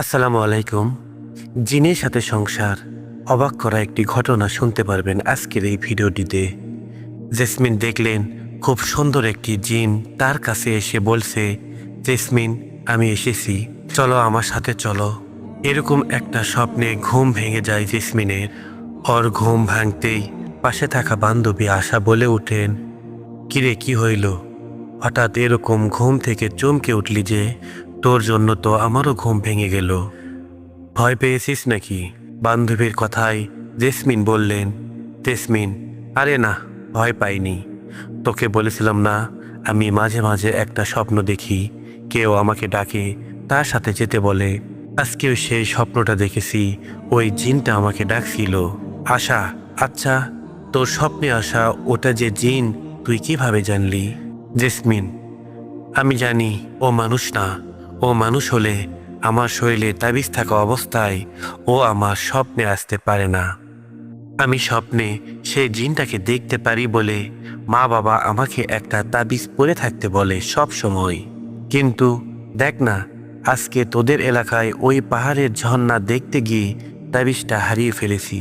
আসসালামু আলাইকুম। জিনের সাথে সংসার, অবাক করা একটি ঘটনা শুনতে পারবেন আজকের এই ভিডিওটিতে। জেসমিন দেখলেন খুব সুন্দর একটি জিন তার কাছে এসে বলছে, জেসমিন আমি এসেছি, চলো আমার সাথে চলো। এরকম একটা স্বপ্নে ঘুম ভেঙে যায় জেসমিনের। ওর ঘুম ভাঙতেই পাশে থাকা বান্ধবী আশা বলে ওঠেন, কিরে কি হইল, হঠাৎ এরকম ঘুম থেকে চমকে উঠলি যে? তোর জন্য তো আমারও ঘুম ভেঙে গেল। ভয় পেয়েছিস নাকি? বান্ধবীর কথায় জেসমিন বললেন, জেসমিন আরে না, ভয় পাইনি। তোকে বলেছিলাম না, আমি মাঝে মাঝে একটা স্বপ্ন দেখি, কেউ আমাকে ডাকে, তার সাথে যেতে বলে। আজকেও সেই স্বপ্নটা দেখেছি, ওই জিনটা আমাকে ডাকছিল। আশা, আচ্ছা তোর স্বপ্নে আসা ওটা যে জিন, তুই কিভাবে জানলি? জেসমিন, আমি জানি ও মানুষ না। ও মানুষ হলে আমার শরীরে তাবিজ থাকা অবস্থায় ও আমার স্বপ্নে আসতে পারে না। আমি স্বপ্নে সেই জিনটাকে দেখতে পারি বলে মা বাবা আমাকে একটা তাবিজ পরে থাকতে বলে সব সময়। কিন্তু দেখ না, আজকে তোদের এলাকায় ওই পাহাড়ের ঝর্ণা দেখতে গিয়ে তাবিজটা হারিয়ে ফেলেছি।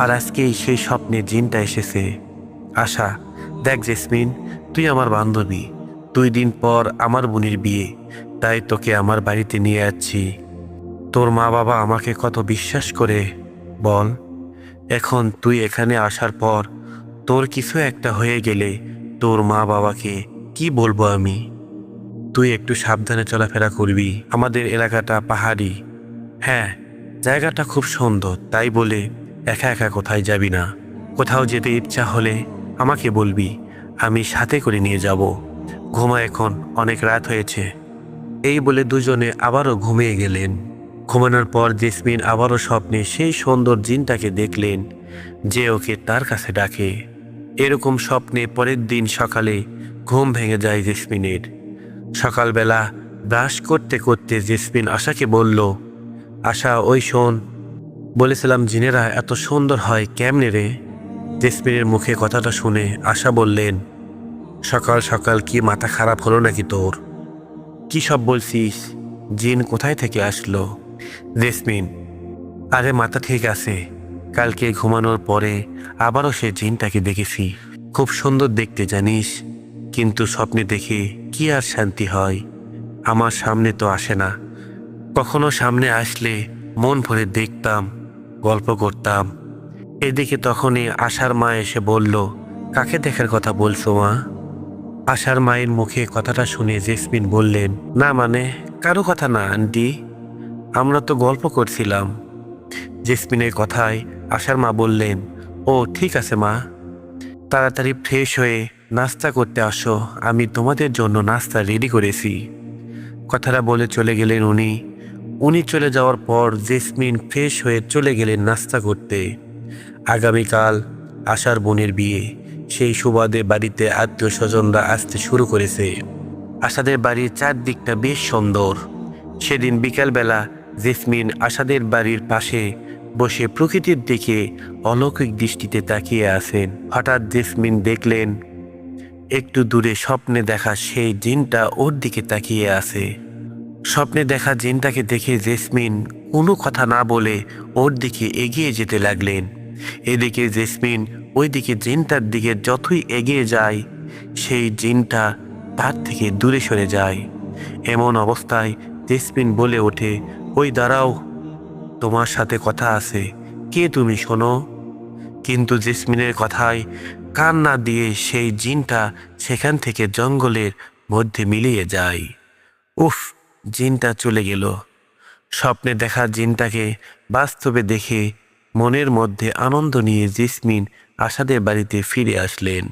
আর আজকেই সেই স্বপ্নে জিনটা এসেছে। আশা, দেখ জেসমিন, তুই আমার বান্ধবী, 2 দিন পর আমার বোনের বিয়ে, তাই তোকে আমার বাড়িতে নিয়ে যাচ্ছি। তোর মা বাবা আমাকে কত বিশ্বাস করে বল। এখন তুই এখানে আসার পর তোর কিছু একটা হয়ে গেলে তোর মা বাবাকে কি বলবো আমি? তুই একটু সাবধানে চলাফেরা করবি। আমাদের এলাকাটা পাহাড়ি। হ্যাঁ, জায়গাটা খুব সুন্দর, তাই বলে একা একা কোথায় যাবি না। কোথাও যেতে ইচ্ছা হলে আমাকে বলবি, আমি সাথে করে নিয়ে যাব। ঘুমা, এখন অনেক রাত হয়েছে। এই বলে দুজনে আবারও ঘুমিয়ে গেলেন। ঘুমানোর পর জেসমিন আবারও স্বপ্নে সেই সুন্দর জিনটাকে দেখলেন যে ওকে তার কাছে ডাকে। এরকম স্বপ্নে পরের দিন সকালে ঘুম ভেঙে যায় জেসমিনের। সকালবেলা ব্রাশ করতে করতে জেসমিন আশাকে বলল, আশা ওই শোন, বলেছিলাম জিনেরা এত সুন্দর হয় কেমনে রে? জেসমিনের মুখে কথাটা শুনে আশা বললেন, সকাল সকাল কি মাথা খারাপ হলো নাকি তোর? কি সব বলছিস? জিন কোথায় থেকে আসলো? জেসমিন, আরে মাথা ঠিক আছে, কালকে ঘুমানোর পরে আবারও সে জিনটাকে দেখেছি। খুব সুন্দর দেখতে জানিস, কিন্তু স্বপ্নে দেখে কি আর শান্তি হয়? আমার সামনে তো আসে না। কখনো সামনে আসলে মন ভরে দেখতাম, গল্প করতাম। এদিকে তখনই আশার মা এসে বলল, কাকে দেখার কথা বলছো মা? আশার মায়ের মুখে কথাটা শুনে জেসমিন বললেন, না মানে কারো কথা না আন্টি, আমরা তো গল্প করছিলাম। জেসমিনের কথায় আশার মা বললেন, ও ঠিক আছে মা, তাড়াতাড়ি ফ্রেশ হয়ে নাস্তা করতে আসো, আমি তোমাদের জন্য নাস্তা রেডি করেছি। কথাটা বলে চলে গেলেন উনি চলে যাওয়ার পর জেসমিন ফ্রেশ হয়ে চলে গেলেন নাস্তা করতে। আগামীকাল আশার বোনের বিয়ে, সেই সুবাদে বাড়িতে আত্মীয় স্বজনরা আসতে শুরু করেছে। আশাদের বাড়ির চারদিকটা বেশ সুন্দর। সেদিন বিকালবেলা জেসমিন আশাদের বাড়ির পাশে বসে প্রকৃতির দিকে অলৌকিক দৃষ্টিতে তাকিয়ে আছেন। হঠাৎ জেসমিন দেখলেন একটু দূরে স্বপ্নে দেখা সেই জিনটা ওর দিকে তাকিয়ে আছে। স্বপ্নে দেখা জিনটাকে দেখে জেসমিন কোনো কথা না বলে ওর দিকে এগিয়ে যেতে লাগলেন। এদিকে জেসমিন ওইদিকে জিনটার দিকে যতই এগিয়ে যায়, সেই জিনটা তার থেকে দূরে সরে যায়। এমন অবস্থায় জেসমিন বলে ওঠে, ওই দাঁড়াও, তোমার সাথে কথা আছে। কে তুমি, শোনো? কিন্তু জেসমিনের কথায় কান না দিয়ে সেই জিনটা সেখান থেকে জঙ্গলের মধ্যে মিলিয়ে যায়। উফ, জিনটা চলে গেল। স্বপ্নে দেখা জিনটাকে বাস্তবে দেখে মনের মধ্যে আনন্দ নিয়ে জেসমিন আশাদের বাড়িতে ফিরে আসলেন।